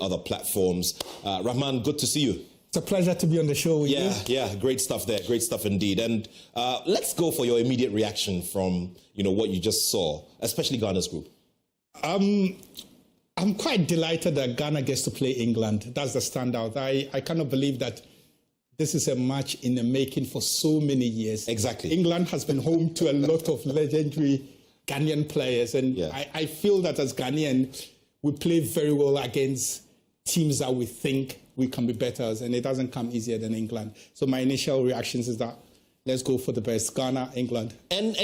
other platforms. Rahman, good to see you. It's a pleasure to be on the show with you. Yeah, great stuff there, great stuff indeed. And let's go for your immediate reaction from what you just saw, especially Ghana's group. I'm quite delighted that Ghana gets to play England. That's the standout. I cannot believe that this is a match in the making for so many years. Exactly. England has been home to a lot of legendary Ghanaian players, and I feel that as Ghanaian, we play very well against teams that we think we can be better as, and it doesn't come easier than England. So my initial reactions is that let's go for the best. Ghana, England. And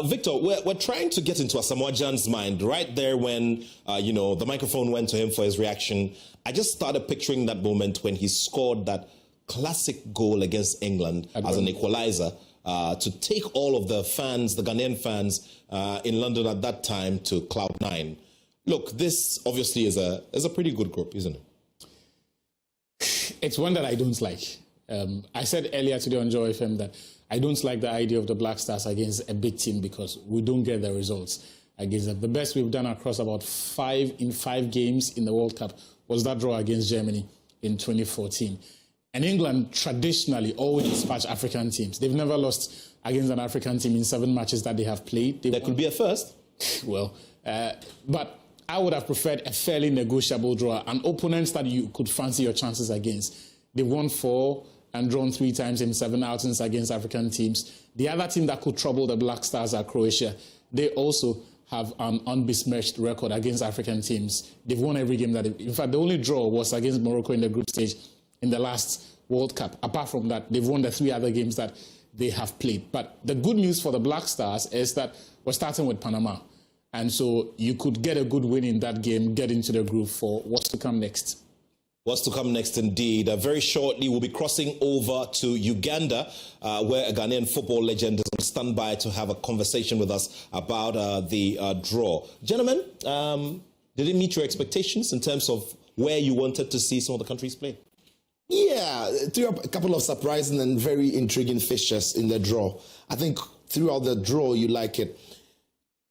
Victor, we're trying to get into Asamoah Gyan's mind right there when, the microphone went to him for his reaction. I just started picturing that moment when he scored that classic goal against England as an equalizer to take all of the fans, the Ghanaian fans in London at that time to Cloud9. Look, this obviously is a pretty good group, isn't it? It's one that I don't like. I said earlier today on Joy FM that I don't like the idea of the Black Stars against a big team because we don't get the results against them. The best we've done across about 5 games in the World Cup was that draw against Germany in 2014. And England traditionally always dispatch African teams. They've never lost against an African team in 7 matches that they have played. There could be a first. Well, but I would have preferred a fairly negotiable draw, an opponent that you could fancy your chances against. They won 4 and drawn 3 times in 7 outings against African teams. The other team that could trouble the Black Stars are Croatia. They also have an unbesmirched record against African teams. They've won every game in fact, the only draw was against Morocco in the group stage in the last World Cup. Apart from that, they've won the 3 other games that they have played. But the good news for the Black Stars is that we're starting with Panama. And so you could get a good win in that game, get into the group for what's to come next. What's to come next, indeed. Very shortly, we'll be crossing over to Uganda, where a Ghanaian football legend is on standby to have a conversation with us about the draw. Gentlemen, did it meet your expectations in terms of where you wanted to see some of the countries play? Yeah, through a couple of surprising and very intriguing fixtures in the draw. I think throughout the draw, you like it.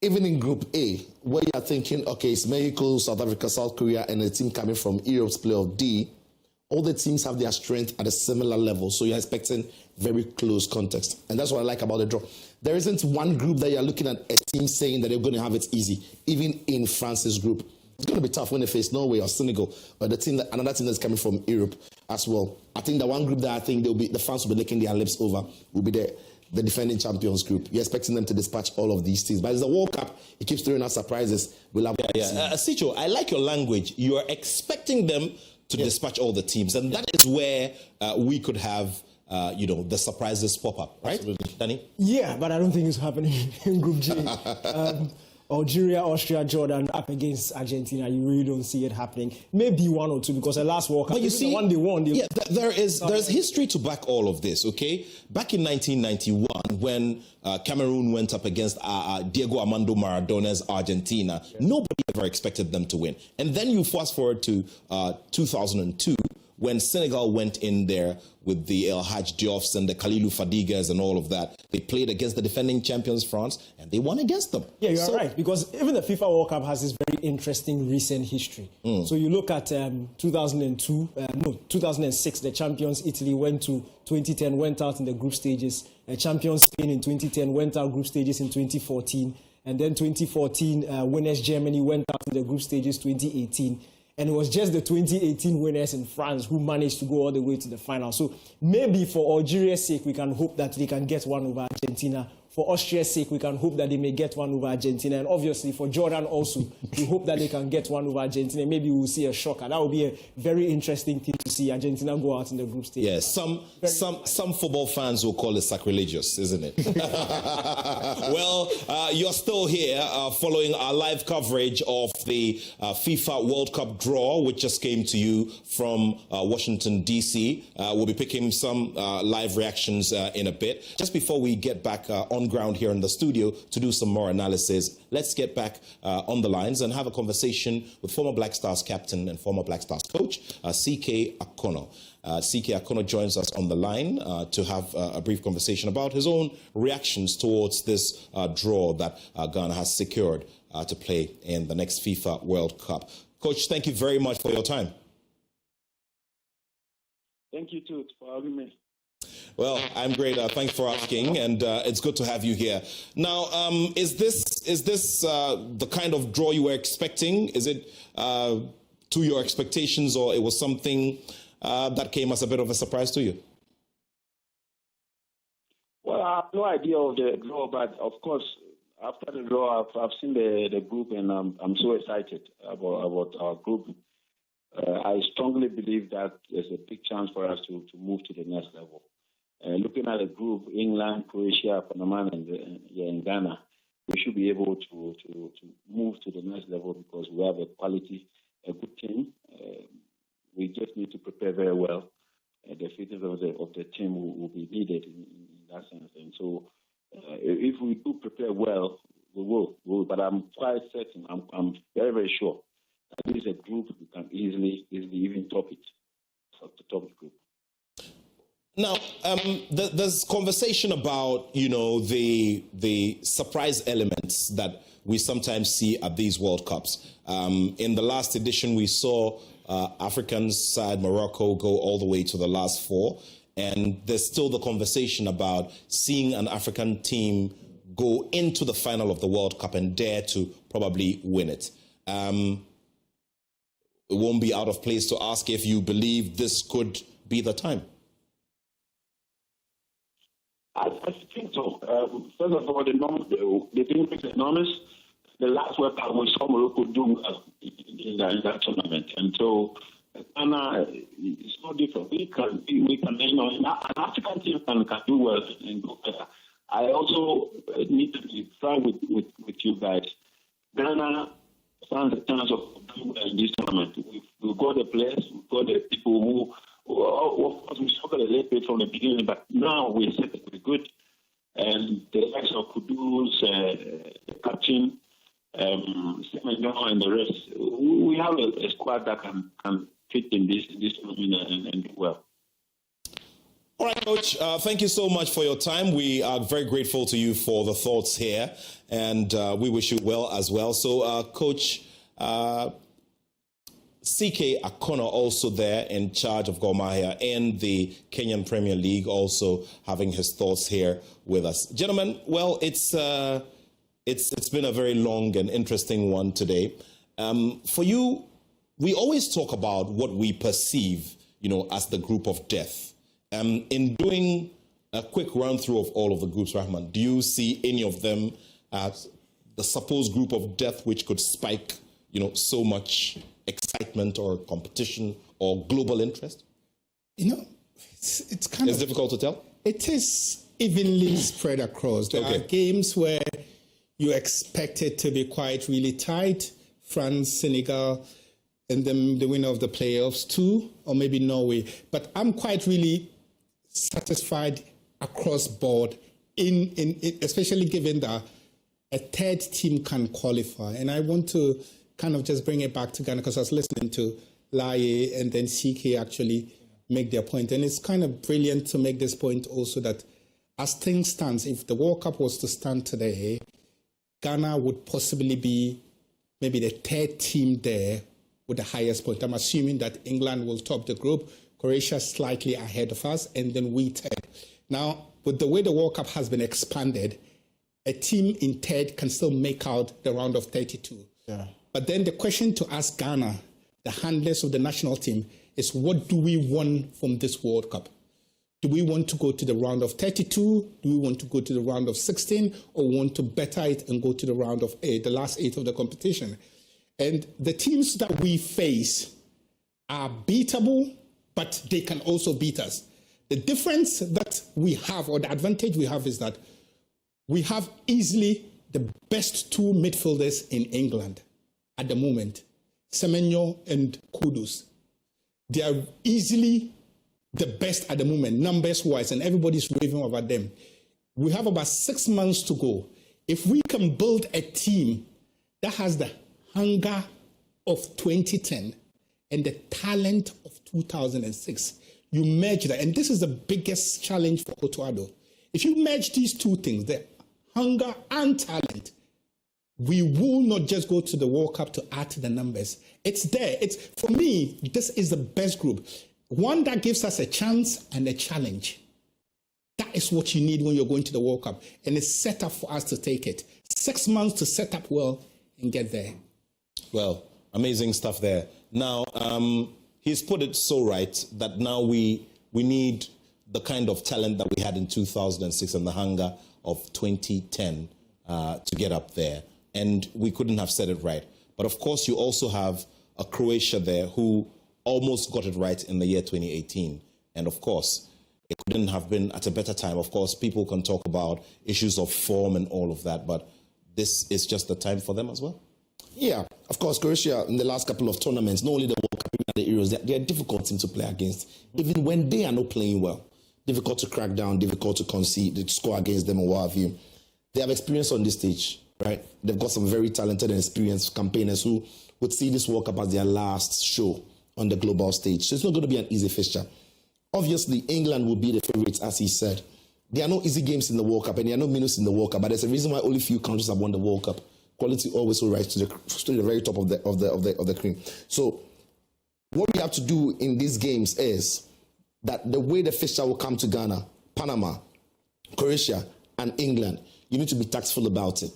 Even in Group A, where you're thinking, okay, it's Mexico, South Africa, South Korea, and a team coming from Europe's playoff D, all the teams have their strength at a similar level, so you're expecting very close contest. And that's what I like about the draw. There isn't one group that you're looking at a team saying that they're going to have it easy, even in France's group. It's going to be tough when they face Norway or Senegal, or another team that's coming from Europe as well. I think the one group that I think the fans will be licking their lips over will be the defending champions group. You're expecting them to dispatch all of these teams. But it's the World Cup. It keeps throwing out surprises. We'll have Sicho, I like your language. You're expecting them to dispatch all the teams. And that is where we could have, the surprises pop up, right? Absolutely. Danny? Yeah, but I don't think it's happening in Group G. Algeria, Austria, Jordan up against Argentina. You really don't see it happening. Maybe 1 or 2 because the last World Cup, but you see, the one they won. There's history to back all of this, okay? Back in 1991, when Cameroon went up against Diego Armando Maradona's Argentina, nobody ever expected them to win. And then you fast forward to 2002, when Senegal went in there with the El Hadj Diofs and the Kalilou Fadigas and all of that. They played against the defending champions, France, and they won against them. Yeah, you're right, because even the FIFA World Cup has this very interesting recent history. So you look at 2006, the champions Italy went to 2010, went out in the group stages. Champions Spain in 2010 went out group stages in 2014. And then 2014, winners Germany went out in the group stages 2018. And it was just the 2018 winners in France who managed to go all the way to the final. So maybe for Algeria's sake, we can hope that they can get one over Argentina. For Austria's sake, we can hope that they may get one over Argentina. And obviously for Jordan also, we hope that they can get one over Argentina. Maybe we'll see a shocker. That would be a very interesting thing to see Argentina go out in the group stage. Yeah, some football fans will call it sacrilegious, isn't it? Well, you're still here following our live coverage of the FIFA World Cup draw, which just came to you from Washington, D.C. We'll be picking some live reactions in a bit. Just before we get back on ground here in the studio to do some more analysis, let's get back on the lines and have a conversation with former Black Stars captain and former Black Stars coach, CK Akono. CK Akono joins us on the line to have a brief conversation about his own reactions towards this draw that Ghana has secured to play in the next FIFA World Cup. Coach, thank you very much for your time. Thank you, too, for having me. Well, I'm great. Thanks for asking, and it's good to have you here. Now, is this the kind of draw you were expecting? Is it to your expectations, or it was something that came as a bit of a surprise to you? Well, I have no idea of the draw, but of course, after the draw, I've seen the group, and I'm so excited about our group. I strongly believe that there's a big chance for us to move to the next level. Looking at the group, England, Croatia, Panama, and Ghana, we should be able to move to the next level because we have a good team. We just need to prepare very well. The fitness of the team will be needed in that sense. And so, if we do prepare well, we will. But I'm quite certain. I'm very, very sure that this is a group we can easily even top it, the top group. Now, there's conversation about, the surprise elements that we sometimes see at these World Cups. In the last edition, we saw African side Morocco go all the way to the last four. And there's still the conversation about seeing an African team go into the final of the World Cup and dare to probably win it. It won't be out of place to ask if you believe this could be the time. I think so. First of all, the thing is enormous. The last World Cup we saw Morocco do well in that tournament, and so Ghana is no different. We can, an African team can do well and go better. I also need to be frank with you guys. Ghana stands a chance of doing well in this tournament. We've got the players, we've got the people who. Of course, we struggled a little bit from the beginning, but now we're set to be good. And the likes of Kudus, the captain, Semenyo, and the rest, we have a squad that can fit in this tournament and do well. All right, Coach, thank you so much for your time. We are very grateful to you for the thoughts here, and we wish you well as well. So, Coach, CK Akono also there in charge of Gor Mahia in the Kenyan Premier League, also having his thoughts here with us. Gentlemen, well, it's been a very long and interesting one today. For you, we always talk about what we perceive, as the group of death. In doing a quick run through of all of the groups, Rahman, do you see any of them as the supposed group of death which could spike, so much excitement or competition or global interest? It's kind of difficult to tell. It is evenly spread across. There are games where you expect it to be quite really tight. France, Senegal, and then the winner of the playoffs too, or maybe Norway. But I'm quite really satisfied across board, in especially given that a third team can qualify. And I want to kind of just bring it back to Ghana because I was listening to Laye and then CK actually make their point. And it's kind of brilliant to make this point also that as things stand, if the World Cup was to stand today, Ghana would possibly be maybe the third team there with the highest point. I'm assuming that England will top the group, Croatia slightly ahead of us, and then we third. Now, with the way the World Cup has been expanded, a team in third can still make out the round of 32. Yeah. But then the question to ask Ghana, the handlers of the national team, is what do we want from this World Cup? Do we want to go to the round of 32? Do we want to go to the round of 16? Or want to better it and go to the round of 8, the last 8 of the competition? And the teams that we face are beatable, but they can also beat us. The difference that we have, or the advantage we have, is that we have easily the best two midfielders in England at the moment, Semenyo and Kudus. They are easily the best at the moment, numbers-wise, and everybody's raving about them. We have about 6 months to go. If we can build a team that has the hunger of 2010 and the talent of 2006, you merge that. And this is the biggest challenge for Otto Addo. If you merge these two things, the hunger and talent, we will not just go to the World Cup to add to the numbers. It's there. For me, this is the best group. One that gives us a chance and a challenge. That is what you need when you're going to the World Cup. And it's set up for us to take it. 6 months to set up well and get there. Well, amazing stuff there. Now, he's put it so right that now we need the kind of talent that we had in 2006 and the hunger of 2010 to get up there. And we couldn't have said it right. But of course, you also have a Croatia there who almost got it right in the year 2018. And of course, it couldn't have been at a better time. Of course, people can talk about issues of form and all of that, but this is just the time for them as well. Yeah, of course, Croatia in the last couple of tournaments, not only the World Cup, but the Euros, they're a difficult team to play against, even when they are not playing well. Difficult to crack down, difficult to concede, to score against them or what have you. They have experience on this stage, right? They've got some very talented and experienced campaigners who would see this World Cup as their last show on the global stage. So it's not going to be an easy fixture. Obviously, England will be the favourites, as he said. There are no easy games in the World Cup, and there are no minutes in the World Cup. But there's a reason why only few countries have won the World Cup. Quality always will rise to the very top of the cream. So, what we have to do in these games is that the way the fixture will come to Ghana, Panama, Croatia, and England, you need to be tactful about it.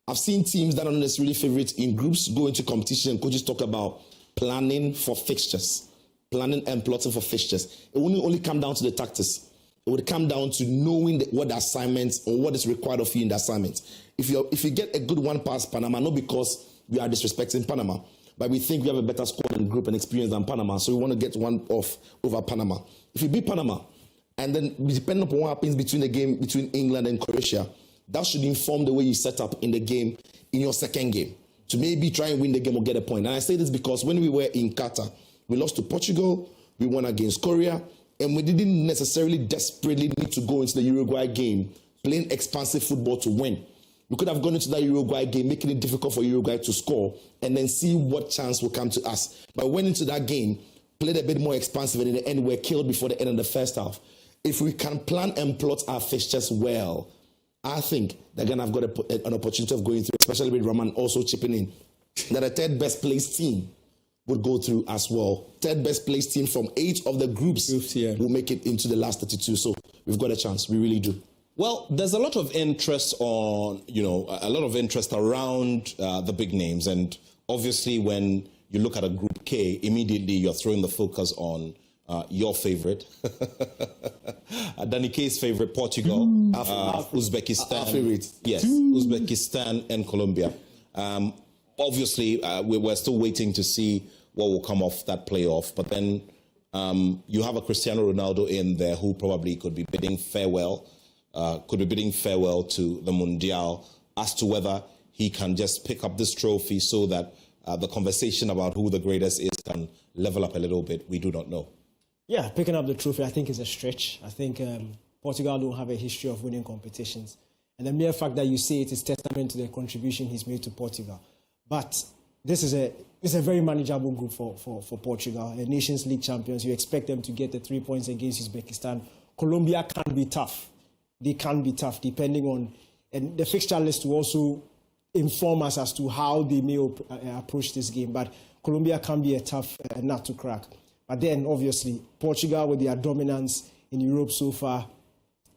I've seen teams that are not necessarily favourites in groups go into competition, and coaches talk about planning for fixtures. Planning and plotting for fixtures. It won't only come down to the tactics. It would come down to knowing what the assignments or what is required of you in the assignments. If you get a good one past Panama, not because we are disrespecting Panama, but we think we have a better squad and group and experience than Panama, so we want to get one off over Panama. If you beat Panama, and then depending upon what happens between the game between England and Croatia, that should inform the way you set up in the game in your second game to maybe try and win the game or get a point. And I say this because when we were in Qatar, we lost to Portugal, we won against Korea, and we didn't necessarily desperately need to go into the Uruguay game playing expansive football to win. We could have gone into that Uruguay game, making it difficult for Uruguay to score, and then see what chance will come to us. But we went into that game, played a bit more expansive, and in the end, we were killed before the end of the first half. If we can plan and plot our fixtures well, I think they're going to have got an opportunity of going through, especially with Rahman also chipping in, that the third best placed team would go through as well. Third best placed team from 8 of the groups will make it into the last 32. So we've got a chance. We really do. Well, there's a lot of interest around the big names. And obviously when you look at a Group K, immediately you're throwing the focus on your favorite. Danny K's favorite, Portugal, Uzbekistan. Our favorite. Yes, Uzbekistan and Colombia. Obviously, we're still waiting to see what will come off that playoff. But then you have a Cristiano Ronaldo in there who probably could be bidding farewell to the Mundial as to whether he can just pick up this trophy so that the conversation about who the greatest is can level up a little bit. We do not know. Yeah, picking up the trophy, I think, is a stretch. I think Portugal don't have a history of winning competitions. And the mere fact that you say it is testament to the contribution he's made to Portugal. But this is a very manageable group for Portugal. Nations League champions, you expect them to get the 3 points against Uzbekistan. Colombia can be tough. They can be tough depending on... And the fixture list will also inform us as to how they may approach this game. But Colombia can be a tough nut to crack. But then, obviously, Portugal with their dominance in Europe so far,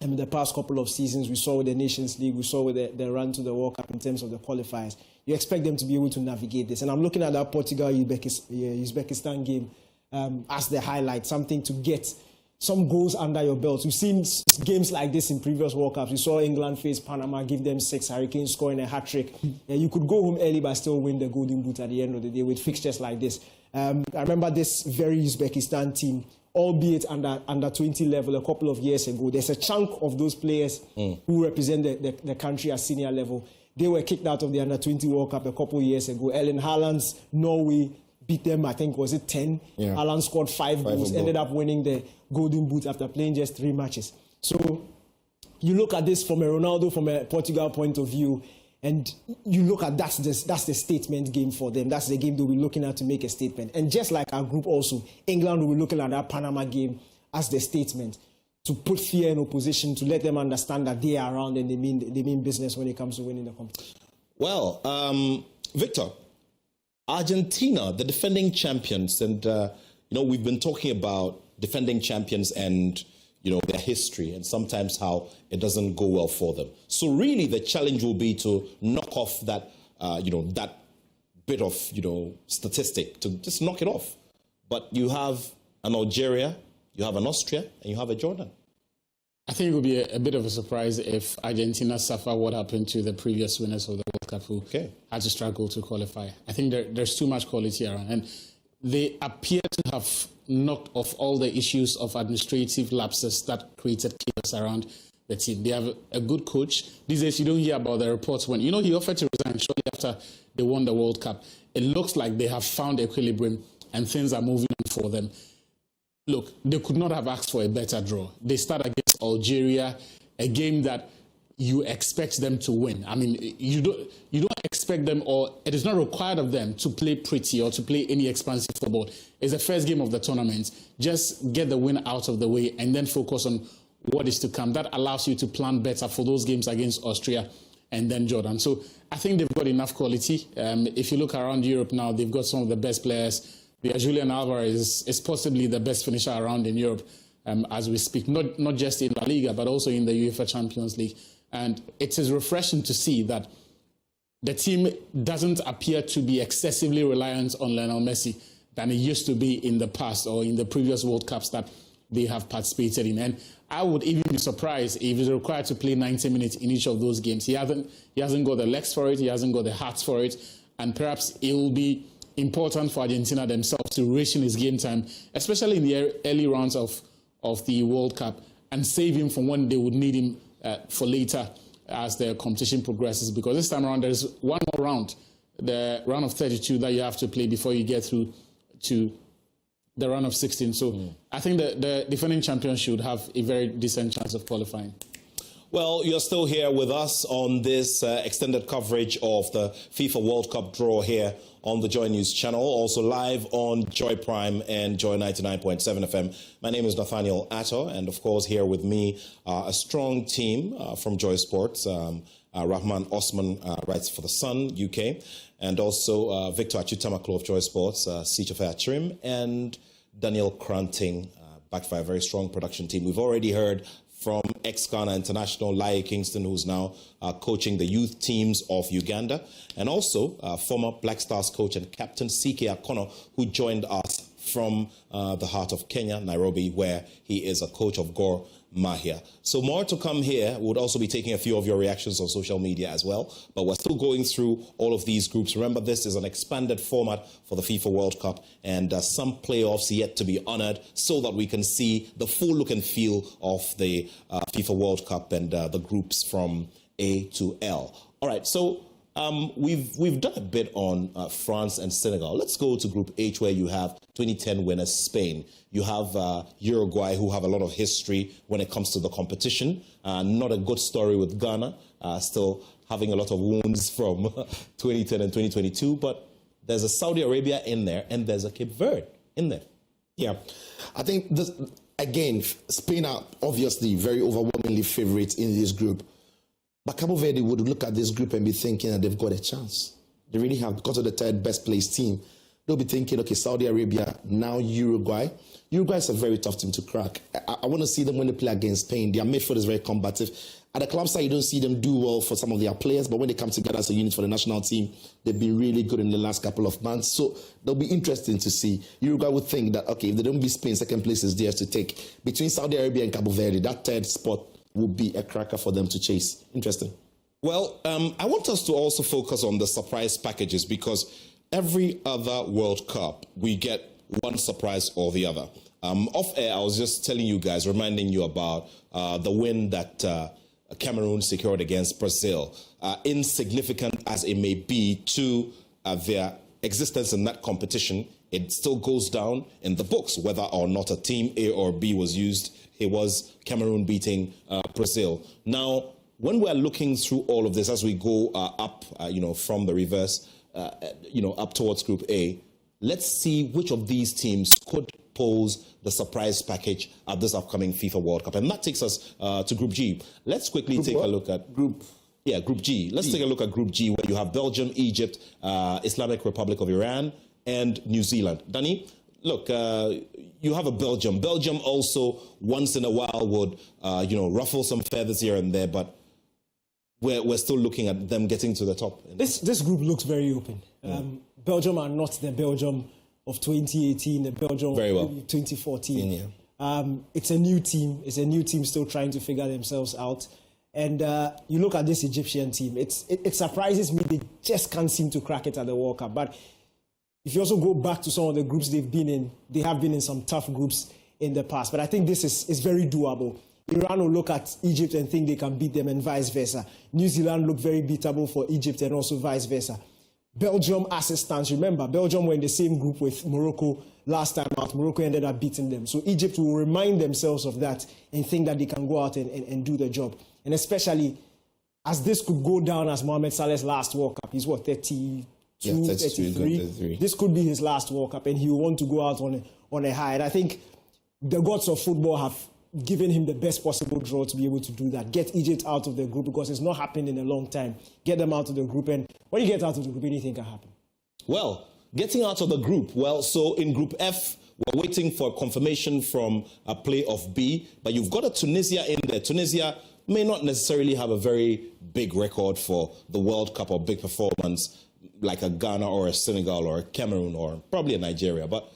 and in the past couple of seasons, we saw with the Nations League, we saw with the run to the World Cup in terms of the qualifiers. You expect them to be able to navigate this. And I'm looking at that Portugal-Uzbekistan game as the highlight, something to get some goals under your belt. We've seen games like this in previous World Cups. We saw England face Panama, give them 6, Harry Kane scoring a hat-trick. You could go home early but still win the Golden Boot at the end of the day with fixtures like this. I remember this very Uzbekistan team, albeit under 20 level a couple of years ago. There's a chunk of those players who represent the country at senior level. They were kicked out of the under 20 World Cup a couple of years ago. Erling Haaland's Norway beat them, I think, was it 10? Yeah. Haaland scored 5 goals, ended up winning the Golden Boot after playing just 3 matches. So you look at this from a Ronaldo, from a Portugal point of view, and you look at that's the statement game for them. That's the game they'll be looking at to make a statement. And just like our group also, England will be looking at that Panama game as the statement to put fear in opposition, to let them understand that they are around and they mean business when it comes to winning the competition. Well, Victor, Argentina, the defending champions, and we've been talking about defending champions and their history and sometimes how it doesn't go well for them. So really, the challenge will be to knock off that that bit of statistic, to just knock it off. But you have an Algeria, you have an Austria, and you have a Jordan. I think it would be a bit of a surprise if Argentina suffer what happened to the previous winners of the World Cup who had to struggle to qualify. I think there's too much quality around. And they appear to have knocked off all the issues of administrative lapses that created chaos around the team. They have a good coach. These days, you don't hear about the reports when, he offered to resign shortly after they won the World Cup. It looks like they have found equilibrium and things are moving on for them. Look, they could not have asked for a better draw. They start against Algeria, a game that you expect them to win. I mean, you don't expect them, or it is not required of them to play pretty or to play any expansive football. It's the first game of the tournament. Just get the win out of the way and then focus on what is to come. That allows you to plan better for those games against Austria and then Jordan. So I think they've got enough quality. If you look around Europe now, they've got some of the best players. Julian Alvarez is possibly the best finisher around in Europe as we speak, not just in La Liga, but also in the UEFA Champions League. And it is refreshing to see that the team doesn't appear to be excessively reliant on Lionel Messi than it used to be in the past or in the previous World Cups that they have participated in. And I would even be surprised if he's required to play 90 minutes in each of those games. He hasn't got the legs for it, he hasn't got the hearts for it, and perhaps it will be important for Argentina themselves to ration his game time, especially in the early rounds of the World Cup, and save him from when they would need him for later as the competition progresses. Because this time around, there's one more round, the round of 32 that you have to play before you get through to the round of 16. So I think the defending champions should have a very decent chance of qualifying. Well, you're still here with us on this extended coverage of the FIFA World Cup draw here on the Joy News channel, also live on Joy Prime and Joy 99.7 FM. My name is Nathaniel Atto, and of course here with me a strong team from Joy Sports. Rahman Osman writes for The Sun, UK, and also Victor Achutamaklo of Joy Sports, Sichafe Achirim, and Daniel Kranting, backed by a very strong production team. We've already heard from ex-Ghana international Laie Kingston, who's now coaching the youth teams of Uganda, and also former Black Stars coach and captain CK Akono, who joined us from the heart of Kenya, Nairobi, where he is a coach of Gor Mahia. So more to come here. We'll also be taking a few of your reactions on social media as well, but we're still going through all of these groups. Remember, this is an expanded format for the FIFA World Cup, and some playoffs yet to be honored so that we can see the full look and feel of the FIFA World Cup and the groups from A to L. All right, so we've done a bit on France and Senegal. Let's go to Group H, where you have 2010 winners Spain. You have Uruguay, who have a lot of history when it comes to the competition. Not a good story with Ghana, still having a lot of wounds from 2010 and 2022. But there's a Saudi Arabia in there, and there's a Cape Verde in there. Yeah, I think, again, Spain are obviously very overwhelmingly favorites in this group. But Cabo Verde would look at this group and be thinking that they've got a chance. They really have, because of the third best placed team. They'll be thinking, okay, Saudi Arabia, now Uruguay. Uruguay is a very tough team to crack. I want to see them when they play against Spain. Their midfield is very combative. At the club side, you don't see them do well for some of their players, but when they come together as a unit for the national team, they've been really good in the last couple of months. So they'll be interesting to see. Uruguay would think that, okay, if they don't beat Spain, second place is theirs to take. Between Saudi Arabia and Cabo Verde, that third spot will be a cracker for them to chase. Interesting. Well, I want us to also focus on the surprise packages, because every other World Cup, we get one surprise or the other. Off air, I was just telling you guys, reminding you about the win that Cameroon secured against Brazil. Insignificant as it may be to their existence in that competition, it still goes down in the books, whether or not a team A or B was used. It was Cameroon beating Brazil. Now, when we're looking through all of this, as we go up, from the reverse, up towards Group A, let's see which of these teams could pose the surprise package at this upcoming FIFA World Cup. And that takes us to Group G. Let's quickly take a look at Group Yeah, Group G. Let's take a look at Group G, where you have Belgium, Egypt, Islamic Republic of Iran, and New Zealand. Danny, look, you have a Belgium. Belgium also, once in a while, would ruffle some feathers here and there, but we're still looking at them getting to the top. This group looks very open. Belgium are not the Belgium of 2018, the Belgium of 2014. Yeah. It's a new team. It's a new team still trying to figure themselves out. And you look at this Egyptian team, it surprises me they just can't seem to crack it at the World Cup. But if you also go back to some of the groups they've been in, they have been in some tough groups in the past. But I think this is very doable. Iran will look at Egypt and think they can beat them and vice versa. New Zealand look very beatable for Egypt and also vice versa. Belgium, as it stands, remember, Belgium were in the same group with Morocco last time out. Morocco ended up beating them. So Egypt will remind themselves of that and think that they can go out and do the job. And especially as this could go down as Mohamed Saleh's last World Cup. He's what, 32, 33? This could be his last World Cup, and he will want to go out on a high. And I think the gods of football have given him the best possible draw to be able to do that. Get Egypt out of the group, because it's not happened in a long time. Get them out of the group, and when you get out of the group, anything can happen. Well, getting out of the group. Well, so in Group F, we're waiting for confirmation from a play of B, but you've got a Tunisia in there. Tunisia may not necessarily have a very big record for the World Cup or big performance like a Ghana or a Senegal or a Cameroon or probably a Nigeria, but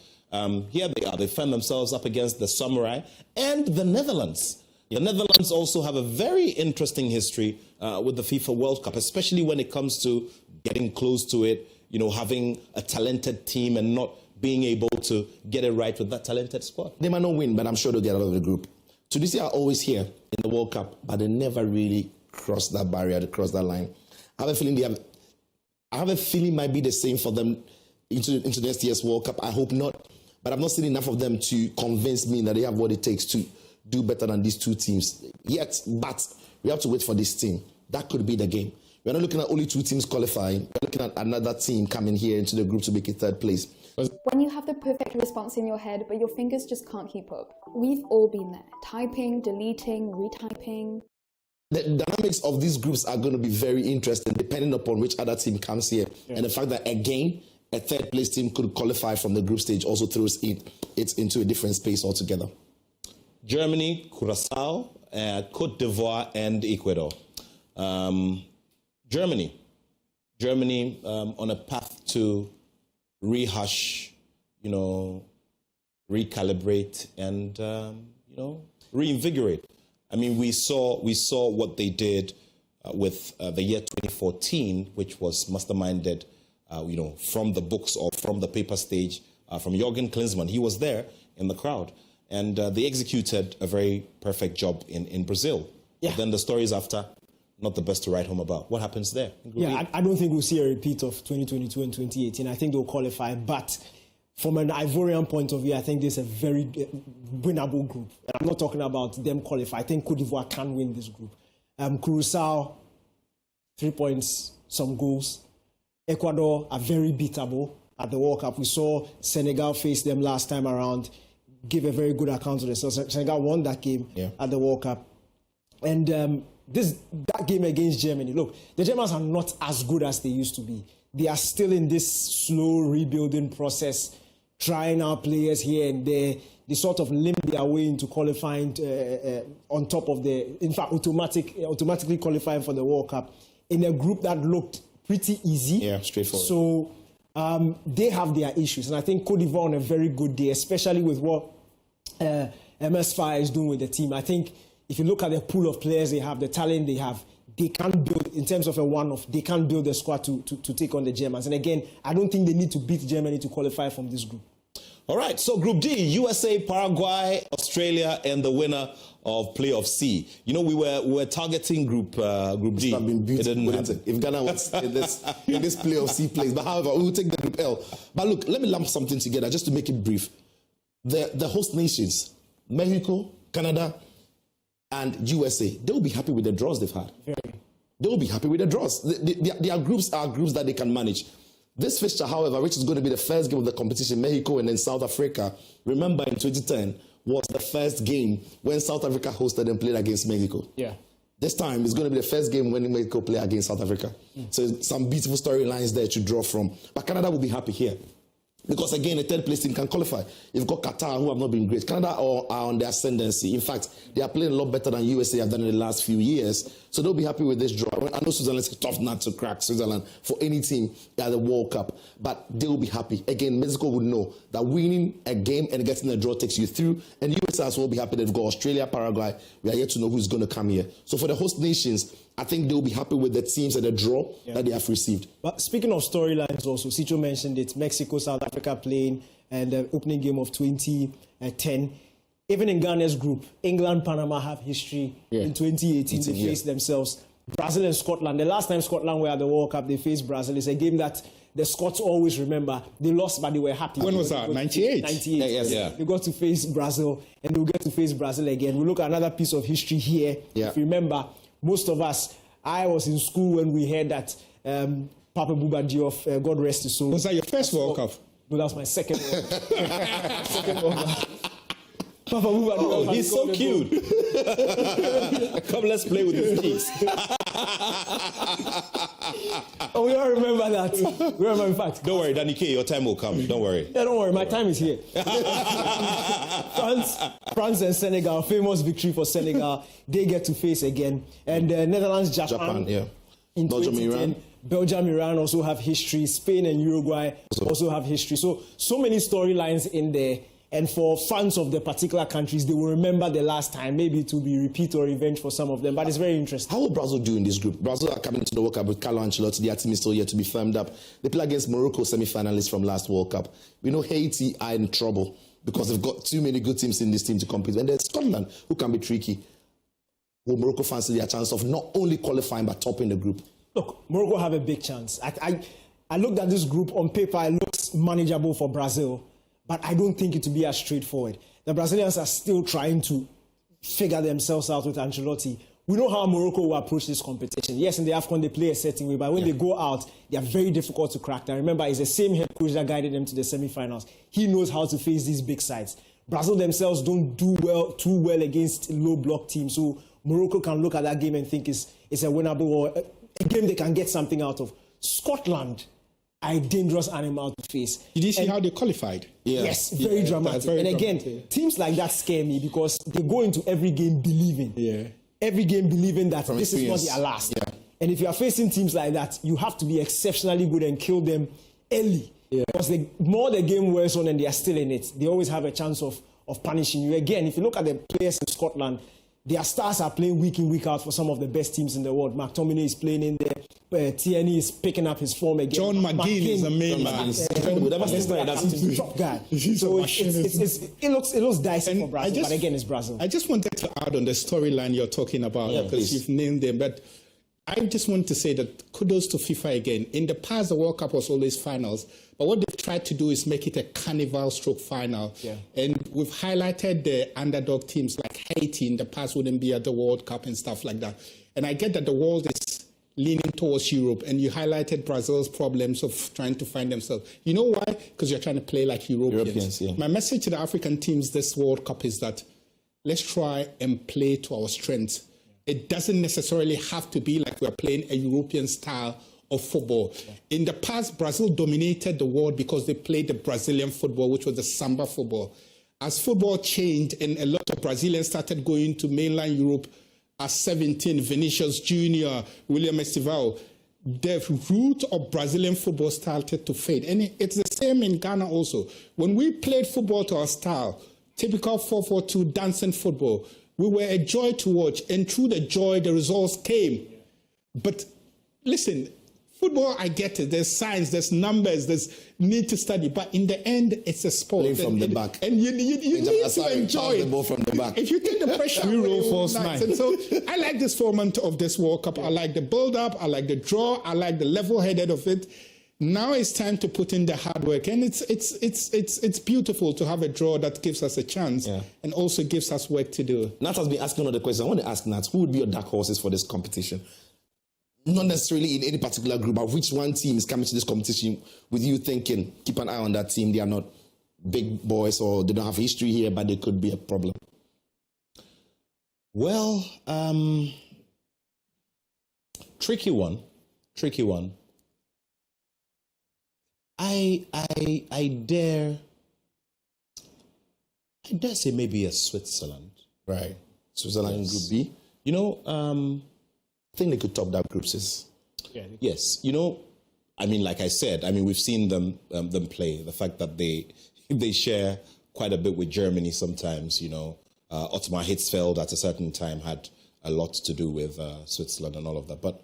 here they are. They find themselves up against the Samurai and the Netherlands. The Netherlands also have a very interesting history with the FIFA World Cup, especially when it comes to getting close to it, having a talented team and not being able to get it right with that talented squad. They might not win, but I'm sure they'll get out of the group. Tunisia are always here in the World Cup, but they never really cross that barrier, to cross that line. I have a feeling it might be the same for them into next year's World Cup. I hope not. But I've not seen enough of them to convince me that they have what it takes to do better than these two teams yet. But we have to wait for this team. That could be the game. We're not looking at only two teams qualifying. We're looking at another team coming here into the group to make it third place. When you have the perfect response in your head, but your fingers just can't keep up. We've all been there. Typing, deleting, retyping. The dynamics of these groups are going to be very interesting depending upon which other team comes here. Yeah. And the fact that, again, a third place team could qualify from the group stage also throws it into a different space altogether. Germany, Curacao, Cote d'Ivoire, and Ecuador. Germany on a path to rehash, recalibrate, and reinvigorate. I mean, we saw what they did with the year 2014, which was masterminded, from the books or from the paper stage, from Jürgen Klinsmann. He was there in the crowd, and they executed a very perfect job in Brazil. Yeah. But then the stories after, not the best to write home about. What happens there? Yeah, I don't think we'll see a repeat of 2022 and 2018. I think they'll qualify, but from an Ivorian point of view, I think this is a very winnable group. And I'm not talking about them qualify. I think Cote d'Ivoire can win this group. Curacao, 3 points, some goals. Ecuador are very beatable at the World Cup. We saw Senegal face them last time around, give a very good account of themselves. Senegal won that game at the World Cup. And that game against Germany, look, the Germans are not as good as they used to be. They are still in this slow rebuilding process, trying out players here and there. They sort of limp their way into qualifying on top of automatically qualifying for the World Cup in a group that looked pretty easy. Yeah, straightforward. So they have their issues. And I think Cote d'Ivoire on a very good day, especially with what MS Fire is doing with the team. I think if you look at the pool of players they have, the talent they have, they can build, in terms of a one-off, they can build a squad to take on the Germans. And again, I don't think they need to beat Germany to qualify from this group. All right, so Group D, USA, Paraguay, Australia, and the winner of Playoff C. We were targeting Group D. It would have been beautiful, if Ghana was in this Playoff C place. But however, we will take the Group L. But look, let me lump something together just to make it brief. The host nations, Mexico, Canada, and USA, they will be happy with the draws they've had. They will be happy with the draws. Their groups are groups that they can manage. This fixture, however, which is going to be the first game of the competition, Mexico and then South Africa, remember in 2010, was the first game when South Africa hosted and played against Mexico. Yeah. This time, it's going to be the first game when Mexico play against South Africa. So some beautiful storylines there to draw from. But Canada will be happy here. Because again, a third place team can qualify. You've got Qatar, who have not been great. Canada are on the ascendancy. In fact, they are playing a lot better than USA have done in the last few years. So they'll be happy with this draw. I know Switzerland's a tough nut to crack, Switzerland, for any team at the World Cup. But they will be happy. Again, Mexico would know that winning a game and getting a draw takes you through. And USA as well will be happy they've got Australia, Paraguay. We are yet to know who's going to come here. So for the host nations, I think they'll be happy with the teams and the draw that they have received. But speaking of storylines also, Cicho mentioned it, Mexico, South Africa playing and the opening game of 2010. Even in Ghana's group, England, Panama have history. In 2018, they faced themselves. Brazil and Scotland. The last time Scotland were at the World Cup, they faced Brazil. It's a game that the Scots always remember. They lost, but they were happy. When was that? 98? 98. Yes. Yeah. They got to face Brazil, and they'll get to face Brazil again. We look at another piece of history here. Yeah. If you remember, most of us, I was in school when we heard that Papa Bouba Diop, God rest his soul. Was that your first World Cup? No, that was my second one. Second one. Papa Bouba Diop. Oh, he's so cute. Come, let's play with his kids. Oh, we all remember that. We remember, in fact. Don't worry, Danny K, your time will come. Don't worry. Yeah, don't worry, my time is here. France and Senegal, famous victory for Senegal. They get to face again. And Netherlands, Japan in Belgium, 2010. Iran. Belgium, Iran also have history. Spain and Uruguay also have history. So many storylines in there. And for fans of the particular countries, they will remember the last time. Maybe it will be repeat or revenge for some of them. But it's very interesting. How will Brazil do in this group? Brazil are coming to the World Cup with Carlo Ancelotti. Their team is still yet to be firmed up. They play against Morocco, semi-finalists from last World Cup. We know Haiti are in trouble because they've got too many good teams in this team to compete. And there's Scotland, who can be tricky. Will Morocco fancy their chance of not only qualifying but topping the group? Look, Morocco have a big chance. I looked at this group on paper. It looks manageable for Brazil. But I don't think it will be as straightforward. The Brazilians are still trying to figure themselves out with Ancelotti. We know how Morocco will approach this competition. Yes, in the AFCON they play a certain way, but when they go out, they are very difficult to crack. And remember, it's the same head coach that guided them to the semi-finals. He knows how to face these big sides. Brazil themselves don't do too well against low block teams. So Morocco can look at that game and think it's a winnable or a game they can get something out of. Scotland are a dangerous animal to face. Did you see how they qualified? Yes, very dramatic. Very and again, dramatic. Teams like that scare me because they go into every game believing. Yeah. Every game believing that From this experience. is not their last. Yeah. And if you are facing teams like that, you have to be exceptionally good and kill them early. Yeah. Because the more the game wears on and they are still in it, they always have a chance of punishing you. Again, if you look at the players in Scotland, their stars are playing week in, week out for some of the best teams in the world. McTominay is playing in there. Tierney is picking up his form again. John McGinn is a main man. Top guy. So it looks dicey for Brazil, but again, it's Brazil. I just wanted to add on the storyline you're talking about, because you've named them, but I just want to say that kudos to FIFA again. In the past, the World Cup was always finals, but what they've tried to do is make it a carnival stroke final. Yeah. And we've highlighted the underdog teams like Haiti in the past wouldn't be at the World Cup and stuff like that. And I get that the world is leaning towards Europe, and you highlighted Brazil's problems of trying to find themselves. You know why? Because you're trying to play like Europeans. My message to the African teams this World Cup is that let's try and play to our strengths. It doesn't necessarily have to be like we're playing a European style of football. In the past, Brazil dominated the world because they played the Brazilian football, which was the samba football. As football changed and a lot of Brazilians started going to mainland Europe at 17, Vinicius Jr., William Estival, the root of Brazilian football started to fade. And it's the same in Ghana also. When we played football to our style, typical 4-4-2 dancing football, we were a joy to watch, and through the joy, the results came. But listen, football, I get it. There's science, there's numbers, there's need to study. But in the end, it's a sport. Play from the back. And you need to enjoy the ball from the back. If you take the pressure, you roll false nice. nine. And so I like this format of this World Cup. I like the build-up. I like the draw. I like the level-headed of it. Now it's time to put in the hard work, and it's beautiful to have a draw that gives us a chance and also gives us work to do. Nat has been asking another question. I want to ask Nat, who would be your dark horses for this competition? Not necessarily in any particular group, but which one team is coming to this competition with you thinking, keep an eye on that team, they are not big boys or they don't have history here, but they could be a problem? Well, Tricky one. I dare say maybe a Switzerland. Right. Switzerland in Group B. You know, I think they could top that group, sis. Yes. You know, I mean, like I said, I mean, we've seen them play. The fact that they share quite a bit with Germany sometimes, you know. Otmar Hitzfeld at a certain time had a lot to do with Switzerland and all of that. But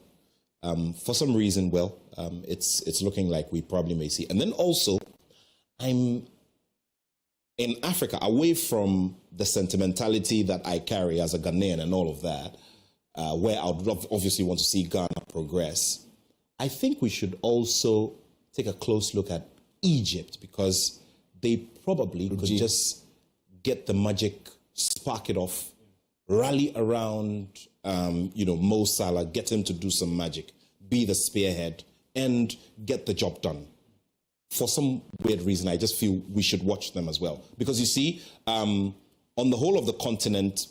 for some reason, it's looking like we probably may see. And then also, I'm in Africa, away from the sentimentality that I carry as a Ghanaian and all of that, where I would obviously want to see Ghana progress. I think we should also take a close look at Egypt, because they probably could just get the magic, spark it off, rally around, Mo Salah, get him to do some magic, be the spearhead, and get the job done. For some weird reason, I just feel we should watch them as well. Because you see, on the whole of the continent,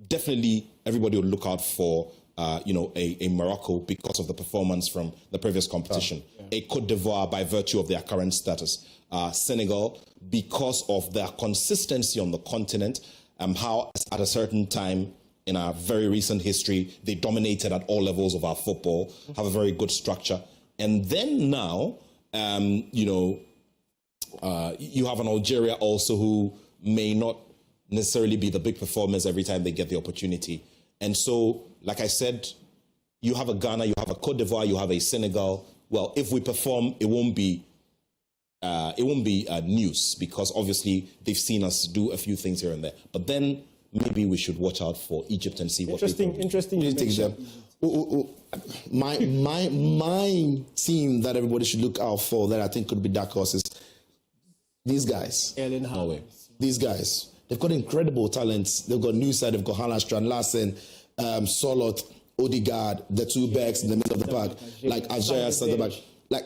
definitely everybody will look out for a Morocco because of the performance from the previous competition. A Cote d'Ivoire by virtue of their current status. Senegal because of their consistency on the continent, how at a certain time in our very recent history, they dominated at all levels of our football, have a very good structure. And then now, you have an Algeria also who may not necessarily be the big performers every time they get the opportunity. And so, like I said, you have a Ghana, you have a Cote d'Ivoire, you have a Senegal. Well, if we perform, it won't be news, because obviously they've seen us do a few things here and there. But then maybe we should watch out for Egypt and see what they do. Interesting. You take them. My team that everybody should look out for that I think could be dark horses. These guys. Norway. These guys. They've got incredible talents. They've got Newside, they've got Haaland, Strand Larsen, Solot, Odegaard, the two backs in the middle of the park, like Algeria, centre back. Like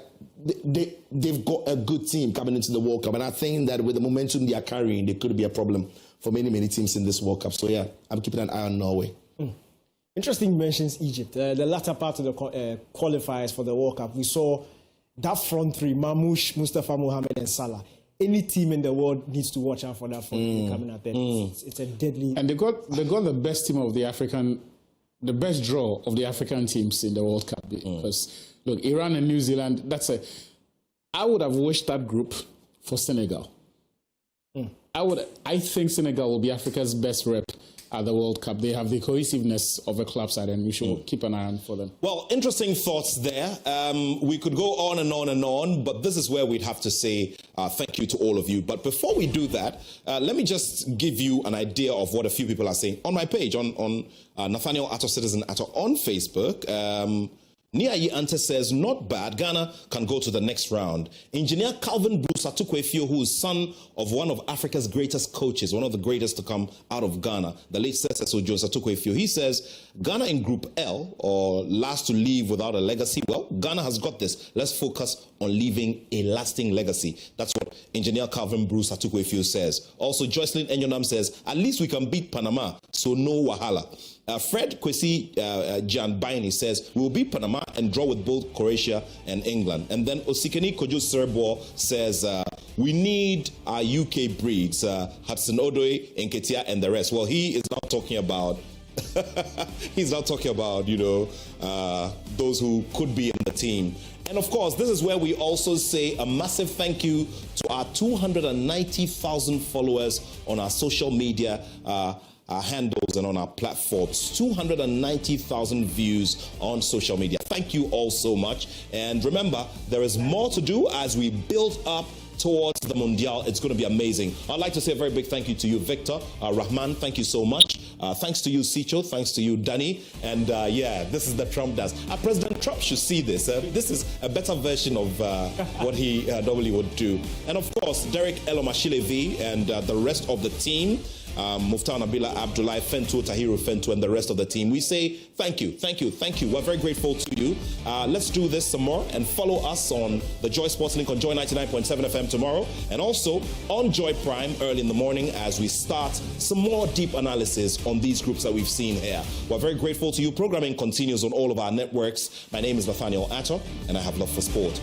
they've got a good team coming into the World Cup, and I think that with the momentum they are carrying, they could be a problem for many teams in this World Cup. So yeah, I'm keeping an eye on Norway. Interesting mentions Egypt. The latter part of the qualifiers for the World Cup, we saw that front three: Mamouche, Mustafa Mohamed, and Salah. Any team in the world needs to watch out for that front three coming out there. It's a deadly. And they got the best team of the best draw of the African teams in the World Cup. Because look, Iran and New Zealand. I would have wished that group for Senegal. I think Senegal will be Africa's best rep at the World Cup. They have the cohesiveness of a club side, and we should keep an eye on for them. Well, interesting thoughts there. We could go on and on and on, but this is where we'd have to say thank you to all of you. But before we do that, let me just give you an idea of what a few people are saying on my page, on Nathaniel Atto Citizen Atto on Facebook. Niayi Ante says, not bad. Ghana can go to the next round. Engineer Calvin Bruce Atukwefio, who is son of one of Africa's greatest coaches, one of the greatest to come out of Ghana, the late Cecil Jones Atukwefio, he says, Ghana in Group L, or last to leave without a legacy. Well, Ghana has got this. Let's focus on leaving a lasting legacy. That's what Engineer Calvin Bruce Atukwefio says. Also, Joycelyn Enyonam says, at least we can beat Panama, so no wahala. Fred Kwesi Jan Baini says, we'll beat Panama and draw with both Croatia and England. And then Osikeni Kojo Serbo says, we need our UK breeds, Hudson Odoi, Nketia, and the rest. Well, he is not talking about those who could be in the team. And of course, this is where we also say a massive thank you to our 290,000 followers on our social media our handles and on our platforms. 290,000 views on social media. Thank you all so much. And remember, there is more to do as we build up towards the Mundial. It's going to be amazing. I'd like to say a very big thank you to you, Victor. Rahman, thank you so much. Thanks to you, Sicho. Thanks to you, Danny. And this is the Trump dance. President Trump should see this. This is a better version of what he normally would do. And of course, Derek Elomashilevy and the rest of the team. Muftar Nabila Abdullah, Fentu, Tahiru Fentu, and the rest of the team. We say thank you. We're very grateful to you. Let's do this some more and follow us on the Joy Sports Link on Joy 99.7 FM tomorrow, and also on Joy Prime early in the morning as we start some more deep analysis on these groups that we've seen here. We're very grateful to you. Programming continues on all of our networks. My name is Nathaniel Atto, and I have love for sport.